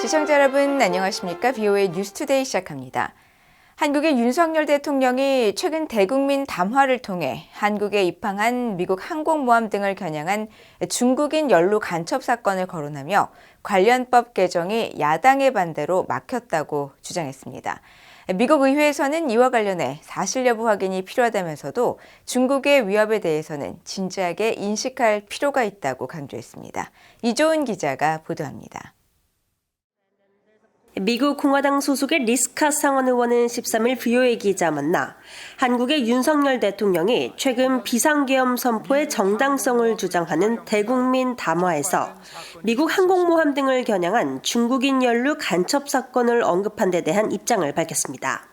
시청자 여러분 안녕하십니까? BOA 뉴스투데이 시작합니다. 한국의 윤석열 대통령이 최근 대국민 담화를 통해 한국에 입항한 미국 항공모함 등을 겨냥한 중국인 연루 간첩 사건을 거론하며 관련법 개정이 야당의 반대로 막혔다고 주장했습니다. 미국 의회에서는 이와 관련해 사실 여부 확인이 필요하다면서도 중국의 위협에 대해서는 진지하게 인식할 필요가 있다고 강조했습니다. 이조은 기자가 보도합니다. 미국 공화당 소속의 리스카 상원 의원은 13일 VOA 기자 만나 한국의 윤석열 대통령이 최근 비상계엄 선포의 정당성을 주장하는 대국민 담화에서 미국 항공모함 등을 겨냥한 중국인 연루 간첩 사건을 언급한 데 대한 입장을 밝혔습니다.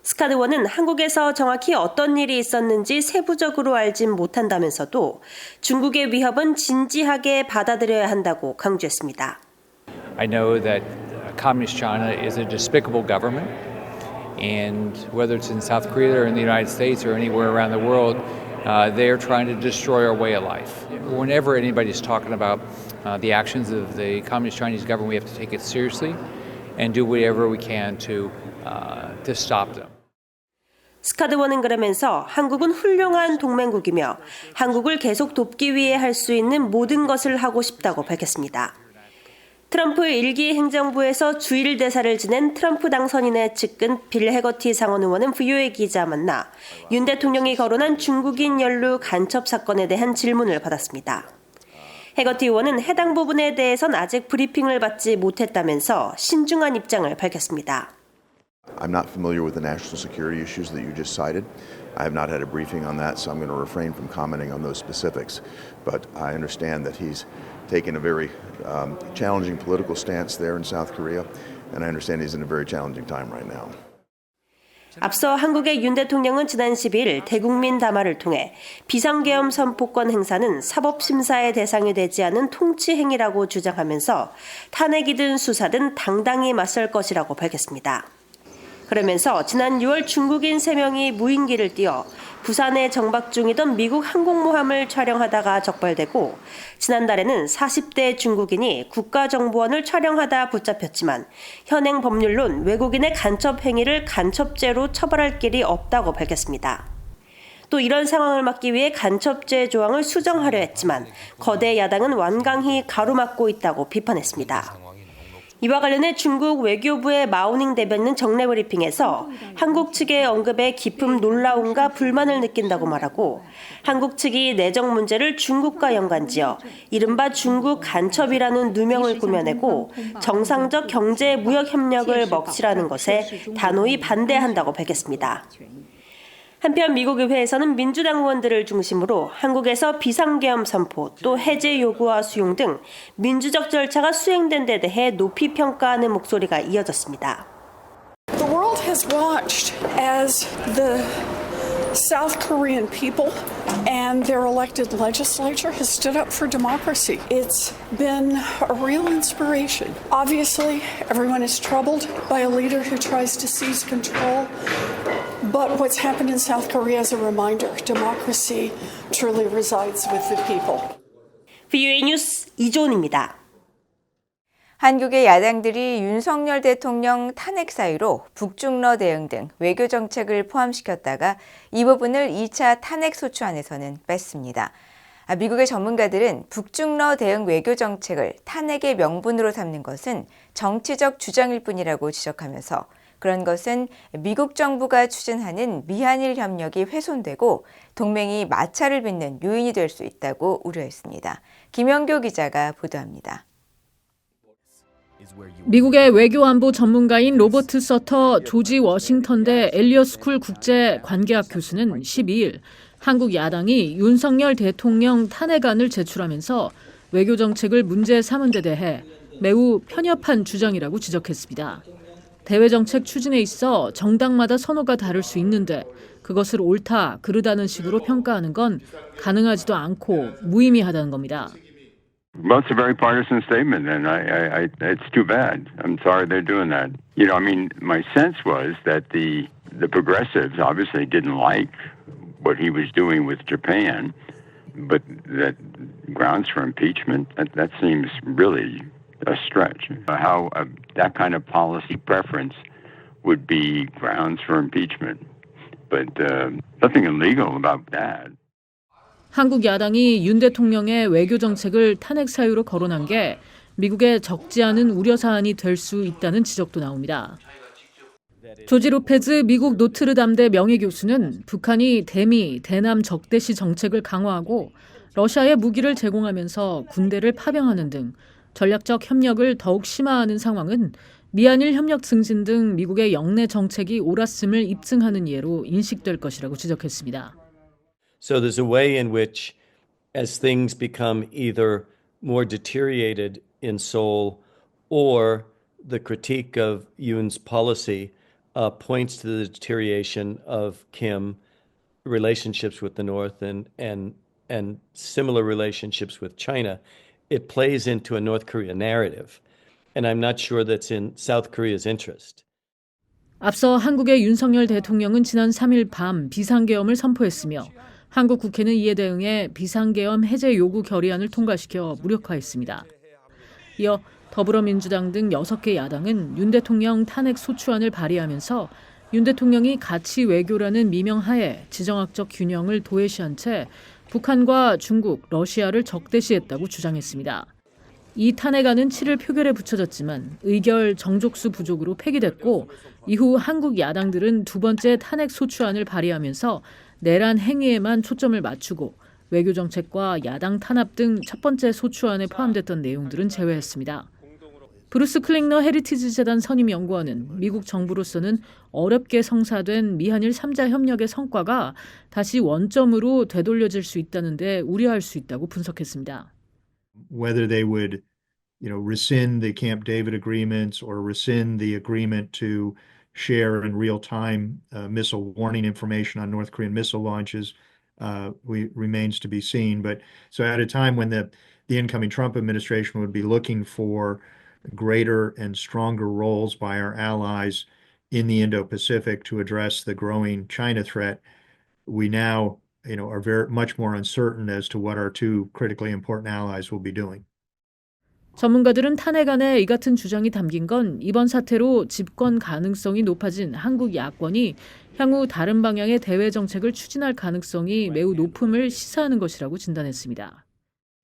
스캇 의원은 한국에서 정확히 어떤 일이 있었는지 세부적으로 알진 못한다면서도 중국의 위협은 진지하게 받아들여야 한다고 강조했습니다. I know that Communist China is a despicable government, and whether it's in South Korea or in the United States or anywhere around the world, they are trying to destroy our way of life. Whenever anybody's talking about the actions of the Communist Chinese government, we have to take it seriously and do whatever we can to stop them. 스캇 의원은 그러면서 한국은 훌륭한 동맹국이며 한국을 계속 돕기 위해 할 수 있는 모든 것을 하고 싶다고 밝혔습니다. 트럼프 1기 행정부에서 주일 대사를 지낸 트럼프 당선인의 측근 빌 해거티 상원 의원은 VOA 기자 만나 윤 대통령이 거론한 중국인 연루 간첩 사건에 대한 질문을 받았습니다. 해거티 의원은 해당 부분에 대해선 아직 브리핑을 받지 못했다면서 신중한 입장을 밝혔습니다. I'm not familiar with the national security issues that you just cited. I have not had a briefing on that, so I'm going to refrain from commenting on those specifics. But I understand that he's taken a very challenging political stance there in South Korea, and I understand he's in a very challenging time right now. 앞서 한국의 윤 대통령은 지난 10일 대국민 담화를 통해 비상계엄 선포권 행사는 사법심사의 대상이 되지 않은 통치 행위라고 주장하면서 탄핵이든 수사든 당당히 맞설 것이라고 밝혔습니다. 그러면서 지난 6월 중국인 3명이 무인기를 띄워 부산에 정박 중이던 미국 항공모함을 촬영하다가 적발되고 지난달에는 40대 중국인이 국가정보원을 촬영하다 붙잡혔지만 현행 법률론 외국인의 간첩 행위를 간첩죄로 처벌할 길이 없다고 밝혔습니다. 또 이런 상황을 막기 위해 간첩죄 조항을 수정하려 했지만 거대 야당은 완강히 가로막고 있다고 비판했습니다. 이와 관련해 중국 외교부의 마오닝 대변인은 정례 브리핑에서 한국 측의 언급에 깊은 놀라움과 불만을 느낀다고 말하고 한국 측이 내정 문제를 중국과 연관지어 이른바 중국 간첩이라는 누명을 꾸며내고 정상적 경제 무역 협력을 먹칠하는 것에 단호히 반대한다고 밝혔습니다. 한편 미국 의회에서는 민주당 의원들을 중심으로 한국에서 비상계엄 선포 또 해제 요구와 수용 등 민주적 절차가 수행된 데 대해 높이 평가하는 목소리가 이어졌습니다. The world has watched as the South Korean people and their elected legislature has stood up for democracy. It's been a real inspiration. Obviously, everyone is troubled by a leader who tries to seize control. But what's happened in South Korea is a reminder. Democracy truly resides with the people. VOA 뉴스 이조은입니다. 한국의 야당들이 윤석열 대통령 탄핵 사유로 북중러 대응 등 외교 정책을 포함시켰다가 이 부분을 2차 탄핵 소추안에서는 뺐습니다. 미국의 전문가들은 북중러 대응 외교 정책을 탄핵의 명분으로 삼는 것은 정치적 주장일 뿐이라고 지적하면서 그런 것은 미국 정부가 추진하는 미한일 협력이 훼손되고 동맹이 마찰을 빚는 요인이 될 수 있다고 우려했습니다. 김영교 기자가 보도합니다. 미국의 외교안보 전문가인 로버트 서터 조지 워싱턴대 엘리엇 스쿨 국제 관계학 교수는 12일 한국 야당이 윤석열 대통령 탄핵안을 제출하면서 외교 정책을 문제 삼은 데 대해 매우 편협한 주장이라고 지적했습니다. 대외 정책 추진에 있어 정당마다 선호가 다를 수 있는데 그것을 옳다, 그르다는 식으로 평가하는 건 가능하지도 않고 무의미하다는 겁니다. Well, it's a very partisan statement, and it's too bad. I'm sorry they're doing that. My sense was that the progressives obviously didn't like what he was doing with Japan, but that grounds for impeachment, that seems really a stretch. How that kind of policy preference would be grounds for impeachment. But nothing illegal about that. 한국 야당이 윤 대통령의 외교 정책을 탄핵 사유로 거론한 게 미국의 적지 않은 우려 사안이 될 수 있다는 지적도 나옵니다. 조지 로페즈 미국 노트르담대 명예교수는 북한이 대미, 대남 적대시 정책을 강화하고 러시아에 무기를 제공하면서 군대를 파병하는 등 전략적 협력을 더욱 심화하는 상황은 미한일 협력 증진 등 미국의 영내 정책이 옳았음을 입증하는 예로 인식될 것이라고 지적했습니다. So there's a way in which, as things become either more deteriorated in Seoul or the critique of Yoon's policy points to the deterioration of Kim relationships with the North and similar relationships with China, it plays into a North Korea narrative. And I'm not sure that's in South Korea's interest. 앞서 한국의 윤석열 대통령은 지난 3일 밤 비상계엄을 선포했으며 한국 국회는 이에 대응해 비상계엄 해제 요구 결의안을 통과시켜 무력화했습니다. 이어 더불어민주당 등 6개 야당은 윤 대통령 탄핵 소추안을 발의하면서 윤 대통령이 가치 외교라는 미명하에 지정학적 균형을 도외시한 채 북한과 중국, 러시아를 적대시했다고 주장했습니다. 이 탄핵안은 7일 표결에 붙여졌지만 의결 정족수 부족으로 폐기됐고 이후 한국 야당들은 두 번째 탄핵 소추안을 발의하면서 내란 행위에만 초점을 맞추고 외교 정책과 야당 탄압 등 첫 번째 소추안에 포함됐던 내용들은 제외했습니다. 브루스 클링너 헤리티지 재단 선임 연구원은 미국 정부로서는 어렵게 성사된 미한일 3자 협력의 성과가 다시 원점으로 되돌려질 수 있다는 데 우려할 수 있다고 분석했습니다. Whether they would, rescind the Camp David agreements or rescind the agreement to share in real time missile warning information on North Korean missile launches remains to be seen. But so at a time when the incoming Trump administration would be looking for greater and stronger roles by our allies in the Indo-Pacific to address the growing China threat, we now are very much more uncertain as to what our two critically important allies will be doing. 전문가들은 탄핵안에 이 같은 주장이 담긴 건 이번 사태로 집권 가능성이 높아진 한국 야권이 향후 다른 방향의 대외 정책을 추진할 가능성이 매우 높음을 시사하는 것이라고 진단했습니다.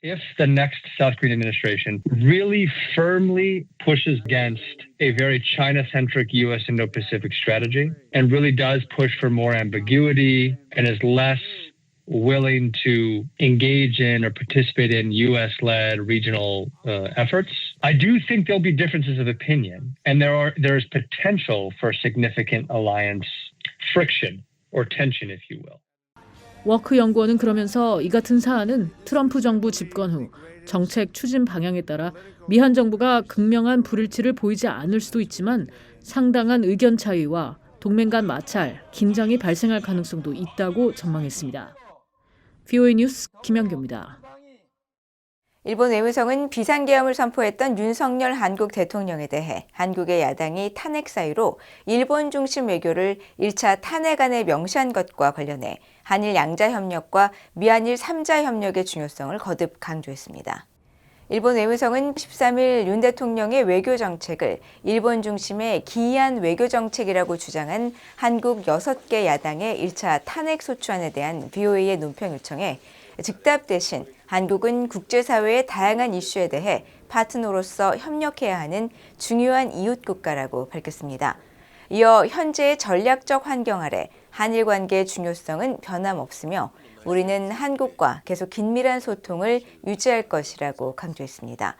If the next South Korean administration really firmly pushes against a very China-centric U.S. Indo-Pacific strategy and really does push for more ambiguity and is less willing to engage in or participate in U.S.-led regional efforts, I do think there'll be differences of opinion, and there is potential for significant alliance friction or tension, if you will. 워크 연구원은 그러면서 이 같은 사안은 트럼프 정부 집권 후 정책 추진 방향에 따라 미한 정부가 극명한 불일치를 보이지 않을 수도 있지만 상당한 의견 차이와 동맹 간 마찰, 긴장이 발생할 가능성도 있다고 전망했습니다. VOA 뉴스 김연규입니다. 일본 외무성은 비상계엄을 선포했던 윤석열 한국 대통령에 대해 한국의 야당이 탄핵 사유로 일본 중심 외교를 1차 탄핵안에 명시한 것과 관련해 한일 양자협력과 미한일 3자 협력의 중요성을 거듭 강조했습니다. 일본 외무성은 13일 윤 대통령의 외교 정책을 일본 중심의 기이한 외교 정책이라고 주장한 한국 6개 야당의 1차 탄핵 소추안에 대한 VOA의 논평 요청에 즉답 대신 한국은 국제사회의 다양한 이슈에 대해 파트너로서 협력해야 하는 중요한 이웃 국가라고 밝혔습니다. 이어 현재의 전략적 환경 아래 한일 관계의 중요성은 변함없으며 우리는 한국과 계속 긴밀한 소통을 유지할 것이라고 강조했습니다.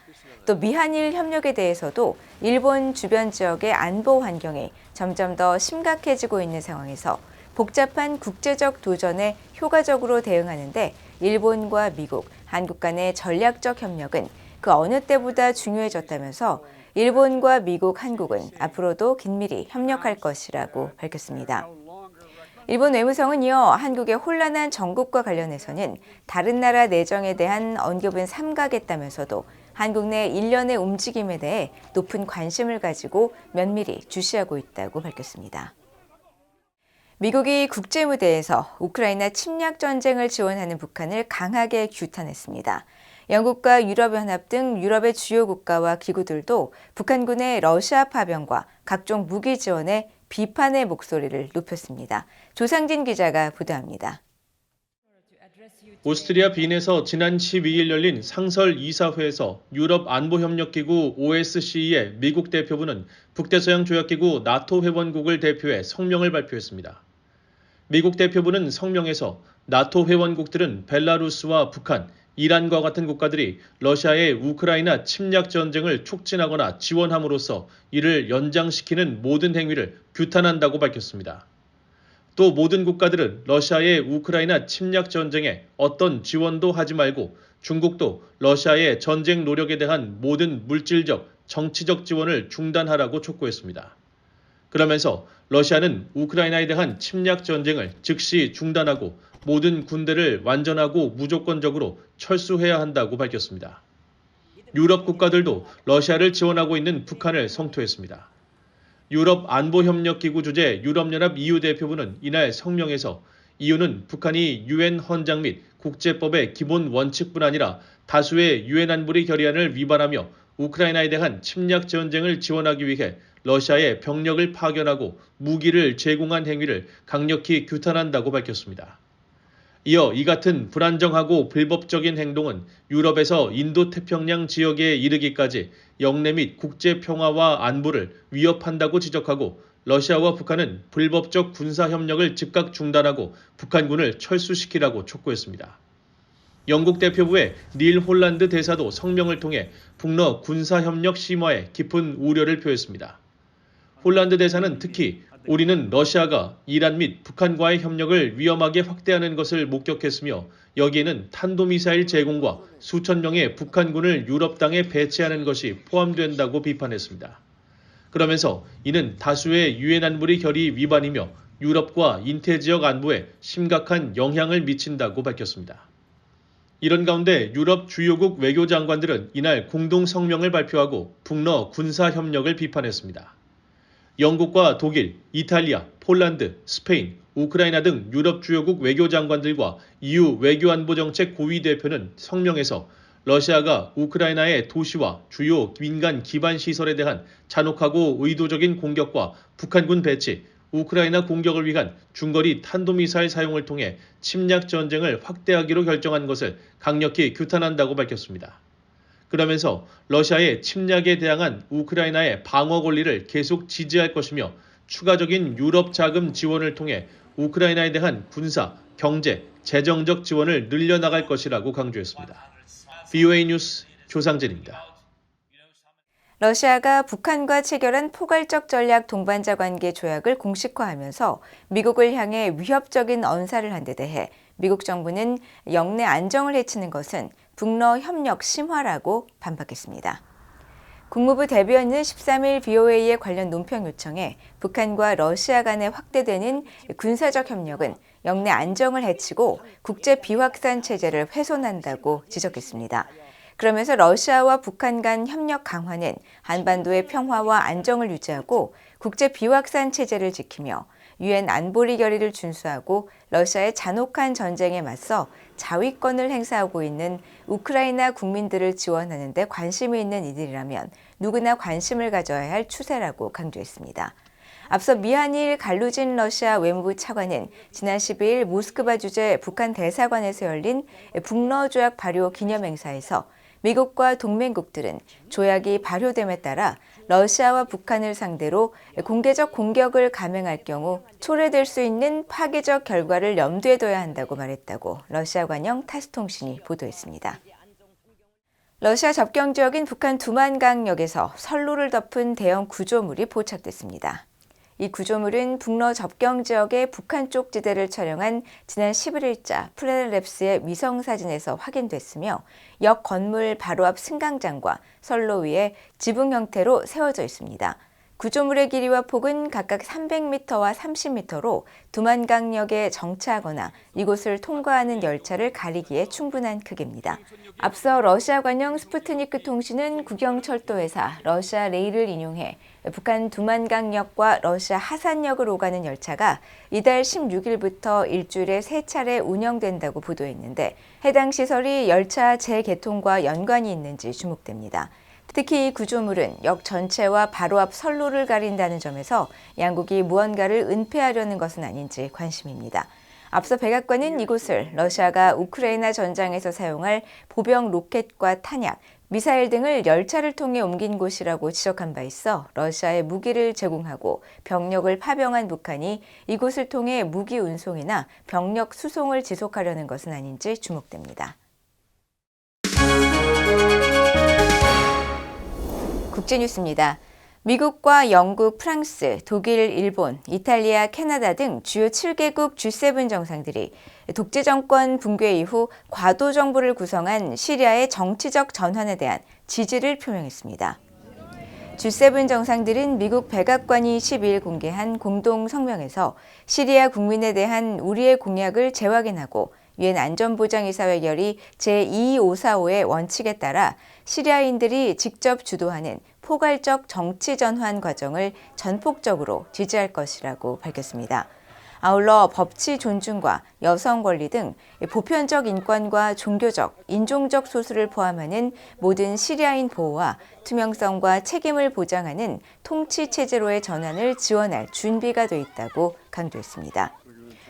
또 미한일 협력에 대해서도 일본 주변 지역의 안보 환경이 점점 더 심각해지고 있는 상황에서 복잡한 국제적 도전에 효과적으로 대응하는 데 일본과 미국, 한국 간의 전략적 협력은 그 어느 때보다 중요해졌다면서 일본과 미국, 한국은 앞으로도 긴밀히 협력할 것이라고 밝혔습니다. 일본 외무성은 이어 한국의 혼란한 정국과 관련해서는 다른 나라 내정에 대한 언급은 삼가겠다면서도 한국 내 일련의 움직임에 대해 높은 관심을 가지고 면밀히 주시하고 있다고 밝혔습니다. 미국이 국제무대에서 우크라이나 침략 전쟁을 지원하는 북한을 강하게 규탄했습니다. 영국과 유럽연합 등 유럽의 주요 국가와 기구들도 북한군의 러시아 파병과 각종 무기 지원에 비판의 목소리를 높였습니다. 조상진 기자가 보도합니다. 오스트리아 빈에서 지난 12일 열린 상설 이사회에서 유럽 안보협력기구 OSCE의 미국 대표부는 북대서양 조약기구 나토 회원국을 대표해 성명을 발표했습니다. 미국 대표부는 성명에서 나토 회원국들은 벨라루스와 북한, 이란과 같은 국가들이 러시아의 우크라이나 침략 전쟁을 촉진하거나 지원함으로써 이를 연장시키는 모든 행위를 규탄한다고 밝혔습니다. 또 모든 국가들은 러시아의 우크라이나 침략 전쟁에 어떤 지원도 하지 말고 중국도 러시아의 전쟁 노력에 대한 모든 물질적, 정치적 지원을 중단하라고 촉구했습니다. 그러면서 러시아는 우크라이나에 대한 침략 전쟁을 즉시 중단하고 모든 군대를 완전하고 무조건적으로 철수해야 한다고 밝혔습니다. 유럽 국가들도 러시아를 지원하고 있는 북한을 성토했습니다. 유럽 안보협력기구 주재 유럽연합 EU 대표부는 이날 성명에서 EU는 북한이 유엔 헌장 및 국제법의 기본 원칙뿐 아니라 다수의 유엔 안보리 결의안을 위반하며 우크라이나에 대한 침략 전쟁을 지원하기 위해 러시아의 병력을 파견하고 무기를 제공한 행위를 강력히 규탄한다고 밝혔습니다. 이어 이 같은 불안정하고 불법적인 행동은 유럽에서 인도태평양 지역에 이르기까지 영내 및 국제 평화와 안보를 위협한다고 지적하고 러시아와 북한은 불법적 군사협력을 즉각 중단하고 북한군을 철수시키라고 촉구했습니다. 영국 대표부의 닐 홀란드 대사도 성명을 통해 북러 군사협력 심화에 깊은 우려를 표했습니다. 홀란드 대사는 특히 우리는 러시아가 이란 및 북한과의 협력을 위험하게 확대하는 것을 목격했으며 여기에는 탄도미사일 제공과 수천 명의 북한군을 유럽 땅에 배치하는 것이 포함된다고 비판했습니다. 그러면서 이는 다수의 유엔 안보리 결의 위반이며 유럽과 인태지역 안보에 심각한 영향을 미친다고 밝혔습니다. 이런 가운데 유럽 주요국 외교장관들은 이날 공동 성명을 발표하고 북러 군사협력을 비판했습니다. 영국과 독일, 이탈리아, 폴란드, 스페인, 우크라이나 등 유럽 주요국 외교장관들과 EU 외교안보정책 고위 대표는 성명에서 러시아가 우크라이나의 도시와 주요 민간 기반 시설에 대한 잔혹하고 의도적인 공격과 북한군 배치, 우크라이나 공격을 위한 중거리 탄도미사일 사용을 통해 침략 전쟁을 확대하기로 결정한 것을 강력히 규탄한다고 밝혔습니다. 그러면서 러시아의 침략에 대항한 우크라이나의 방어 권리를 계속 지지할 것이며 추가적인 유럽 자금 지원을 통해 우크라이나에 대한 군사, 경제, 재정적 지원을 늘려나갈 것이라고 강조했습니다. VOA 뉴스 조상진입니다. 러시아가 북한과 체결한 포괄적 전략 동반자 관계 조약을 공식화하면서 미국을 향해 위협적인 언사를 한 데 대해 미국 정부는 영내 안정을 해치는 것은 북러 협력 심화라고 반박했습니다. 국무부 대변인은 13일 VOA의 관련 논평 요청에 북한과 러시아 간에 확대되는 군사적 협력은 영내 안정을 해치고 국제 비확산 체제를 훼손한다고 지적했습니다. 그러면서 러시아와 북한 간 협력 강화는 한반도의 평화와 안정을 유지하고 국제 비확산 체제를 지키며 유엔 안보리 결의를 준수하고 러시아의 잔혹한 전쟁에 맞서 자위권을 행사하고 있는 우크라이나 국민들을 지원하는 데 관심이 있는 이들이라면 누구나 관심을 가져야 할 추세라고 강조했습니다. 앞서 미하닐 갈루진 러시아 외무부 차관은 지난 12일 모스크바 주재 북한 대사관에서 열린 북러 조약 발효 기념행사에서 미국과 동맹국들은 조약이 발효됨에 따라 러시아와 북한을 상대로 공개적 공격을 감행할 경우 초래될 수 있는 파괴적 결과를 염두에 둬야 한다고 말했다고 러시아 관영 타스통신이 보도했습니다. 러시아 접경 지역인 북한 두만강역에서 선로를 덮은 대형 구조물이 포착됐습니다. 이 구조물은 북러 접경 지역의 북한 쪽 지대를 촬영한 지난 11일자 플래넷랩스의 위성사진에서 확인됐으며 역 건물 바로 앞 승강장과 선로 위에 지붕 형태로 세워져 있습니다. 구조물의 길이와 폭은 각각 300m와 30m로 두만강역에 정차하거나 이곳을 통과하는 열차를 가리기에 충분한 크기입니다. 앞서 러시아 관영 스푸트니크 통신은 국영철도회사 러시아 레일을 인용해 북한 두만강역과 러시아 하산역을 오가는 열차가 이달 16일부터 일주일에 3차례 운영된다고 보도했는데 해당 시설이 열차 재개통과 연관이 있는지 주목됩니다. 특히 이 구조물은 역 전체와 바로 앞 선로를 가린다는 점에서 양국이 무언가를 은폐하려는 것은 아닌지 관심입니다. 앞서 백악관은 이곳을 러시아가 우크라이나 전장에서 사용할 보병 로켓과 탄약, 미사일 등을 열차를 통해 옮긴 곳이라고 지적한 바 있어 러시아에 무기를 제공하고 병력을 파병한 북한이 이곳을 통해 무기 운송이나 병력 수송을 지속하려는 것은 아닌지 주목됩니다. 국제뉴스입니다. 미국과 영국, 프랑스, 독일, 일본, 이탈리아, 캐나다 등 주요 7개국 G7 정상들이 독재 정권 붕괴 이후 과도 정부를 구성한 시리아의 정치적 전환에 대한 지지를 표명했습니다. G7 정상들은 미국 백악관이 12일 공개한 공동 성명에서 시리아 국민에 대한 우리의 공약을 재확인하고 유엔 안전보장이사회결의 제2545의 원칙에 따라 시리아인들이 직접 주도하는 포괄적 정치 전환 과정을 전폭적으로 지지할 것이라고 밝혔습니다. 아울러 법치 존중과 여성 권리 등 보편적 인권과 종교적, 인종적 소수를 포함하는 모든 시리아인 보호와 투명성과 책임을 보장하는 통치 체제로의 전환을 지원할 준비가 돼 있다고 강조했습니다.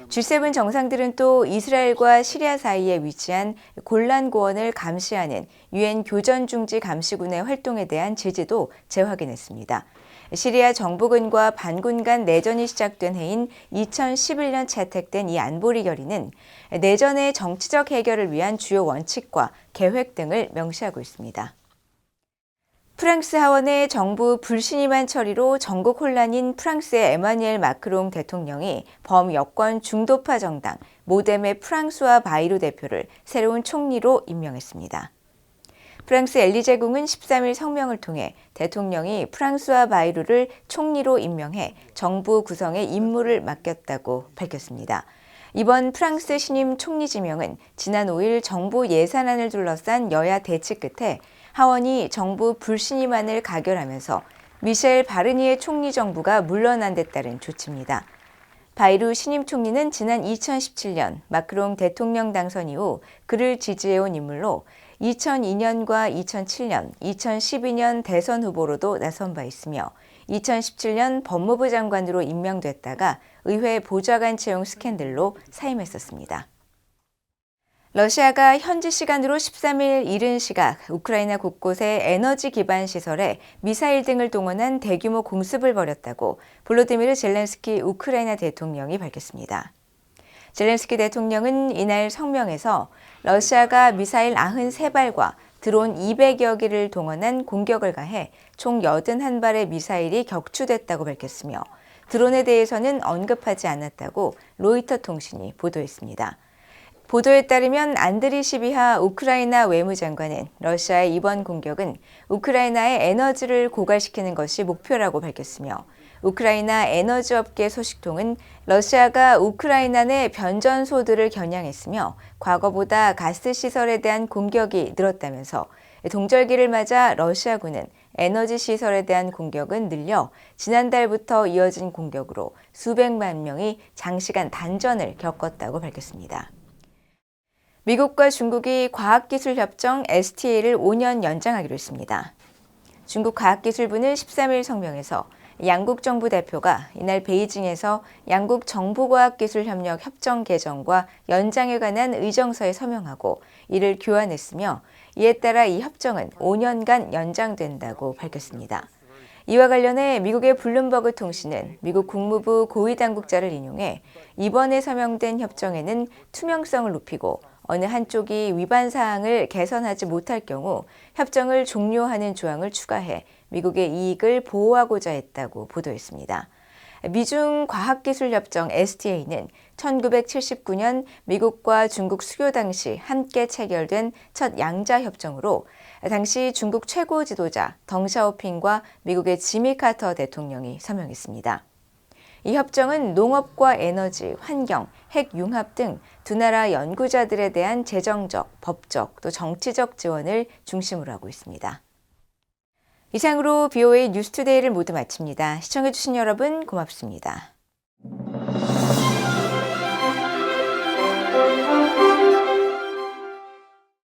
G7 정상들은 또 이스라엘과 시리아 사이에 위치한 골란 고원을 감시하는 유엔 교전 중지 감시군의 활동에 대한 지지도 재확인했습니다. 시리아 정부군과 반군 간 내전이 시작된 해인 2011년 채택된 이 안보리 결의는 내전의 정치적 해결을 위한 주요 원칙과 계획 등을 명시하고 있습니다. 프랑스 하원의 정부 불신임한 처리로 전국 혼란인 프랑스의 에마뉘엘 마크롱 대통령이 범여권 중도파 정당 모뎀의 프랑수아 바이루 대표를 새로운 총리로 임명했습니다. 프랑스 엘리제궁은 13일 성명을 통해 대통령이 프랑수아 바이루를 총리로 임명해 정부 구성에 임무를 맡겼다고 밝혔습니다. 이번 프랑스 신임 총리 지명은 지난 5일 정부 예산안을 둘러싼 여야 대치 끝에 하원이 정부 불신임안을 가결하면서 미셸 바르니에 총리 정부가 물러난 데 따른 조치입니다. 바이루 신임 총리는 지난 2017년 마크롱 대통령 당선 이후 그를 지지해온 인물로 2002년과 2007년, 2012년 대선 후보로도 나선 바 있으며 2017년 법무부 장관으로 임명됐다가 의회 보좌관 채용 스캔들로 사임했었습니다. 러시아가 현지 시간으로 13일 이른 시각 우크라이나 곳곳의 에너지 기반 시설에 미사일 등을 동원한 대규모 공습을 벌였다고 볼로디미르 젤렌스키 우크라이나 대통령이 밝혔습니다. 젤렌스키 대통령은 이날 성명에서 러시아가 미사일 93발과 드론 200여 기를 동원한 공격을 가해 총 81발의 미사일이 격추됐다고 밝혔으며 드론에 대해서는 언급하지 않았다고 로이터 통신이 보도했습니다. 보도에 따르면 안드리 시비하 우크라이나 외무장관은 러시아의 이번 공격은 우크라이나의 에너지를 고갈시키는 것이 목표라고 밝혔으며 우크라이나 에너지업계 소식통은 러시아가 우크라이나 내 변전소들을 겨냥했으며 과거보다 가스 시설에 대한 공격이 늘었다면서 동절기를 맞아 러시아군은 에너지 시설에 대한 공격은 늘려 지난달부터 이어진 공격으로 수백만 명이 장시간 단전을 겪었다고 밝혔습니다. 미국과 중국이 과학기술협정 STA를 5년 연장하기로 했습니다. 중국 과학기술부는 13일 성명에서 양국 정부 대표가 이날 베이징에서 양국 정보과학기술협력 협정 개정과 연장에 관한 의정서에 서명하고 이를 교환했으며 이에 따라 이 협정은 5년간 연장된다고 밝혔습니다. 이와 관련해 미국의 블룸버그 통신은 미국 국무부 고위당국자를 인용해 이번에 서명된 협정에는 투명성을 높이고 어느 한쪽이 위반 사항을 개선하지 못할 경우 협정을 종료하는 조항을 추가해 미국의 이익을 보호하고자 했다고 보도했습니다. 미중 과학기술협정 STA는 1979년 미국과 중국 수교 당시 함께 체결된 첫 양자협정으로 당시 중국 최고 지도자 덩샤오핑과 미국의 지미 카터 대통령이 서명했습니다. 이 협정은 농업과 에너지, 환경, 핵 융합 등 두 나라 연구자들에 대한 재정적, 법적, 또 정치적 지원을 중심으로 하고 있습니다. 이상으로 BOA 뉴스투데이를 모두 마칩니다. 시청해주신 여러분 고맙습니다.